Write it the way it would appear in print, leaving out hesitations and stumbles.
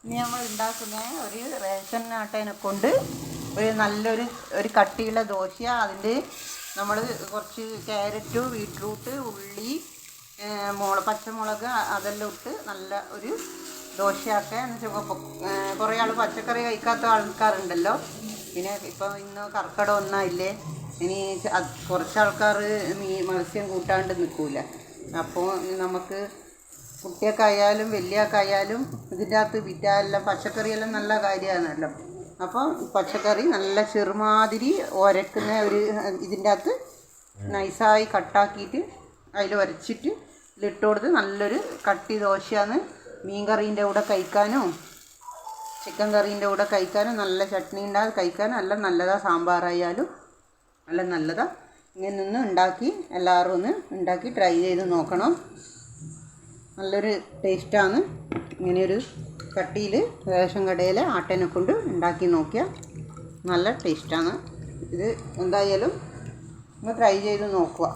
ഇനി നമ്മൾ ഉണ്ടാക്കുന്ന ഒരു റേഷൻ ആട്ടേനെ കൊണ്ട് ഒരു നല്ലൊരു കട്ടിയുള്ള ദോശ. അതിൻ്റെ നമ്മൾ കുറച്ച് ക്യാരറ്റ്, ബീട്രൂട്ട്, ഉള്ളി, പച്ചമുളക് അതെല്ലാം ഇട്ട് നല്ല ഒരു ദോശയാക്കുക. എന്ന് വെച്ചാൽ കുറേ ആൾ പച്ചക്കറി കഴിക്കാത്ത ആൾക്കാരുണ്ടല്ലോ. പിന്നെ ഇപ്പോൾ ഇന്ന് കർക്കിടകം ഒന്നായില്ലേ, ഇനി കുറച്ച് ആൾക്കാർ മത്സ്യം കൂട്ടാണ്ട് നിൽക്കില്ല. അപ്പോൾ നമുക്ക് കുട്ടിയൊക്കെയായാലും വലിയൊക്കെയായാലും ഇതിൻ്റെ അകത്ത് വിറ്റാലെല്ലാം പച്ചക്കറിയെല്ലാം നല്ല കാര്യമാണല്ലോ. അപ്പോൾ പച്ചക്കറി നല്ല ചെറുമാതിരി ഉരക്കുന്ന ഇതിൻ്റെ അകത്ത് നൈസായി കട്ടാക്കിയിട്ട് അതിൽ ഉരച്ചിട്ട് ഇതിലിട്ട് കൊടുത്ത് നല്ലൊരു കട്ടി ദോശയാണ്. മീൻ കറീൻ്റെ കൂടെ കഴിക്കാനും ചിക്കൻ കറീൻ്റെ കൂടെ കഴിക്കാനും നല്ല ചട്നി ഉണ്ടാകാൻ കഴിക്കാനും എല്ലാം നല്ലതാണ്. സാമ്പാറായാലും എല്ലാം നല്ലതാണ്. ഇങ്ങനെ ഒന്ന് ഉണ്ടാക്കി എല്ലാവരും ഒന്ന് ഉണ്ടാക്കി ട്രൈ ചെയ്ത് നോക്കണം. നല്ലൊരു ടേസ്റ്റാണ്. ഇങ്ങനെയൊരു കട്ടിയിൽ റേഷൻ കടയിലെ ആട്ടേനെ കൊണ്ട് ഉണ്ടാക്കി നോക്കിയാൽ നല്ല ടേസ്റ്റാണ്. ഇത് എന്തായാലും ഒന്ന് ട്രൈ ചെയ്ത് നോക്കുക.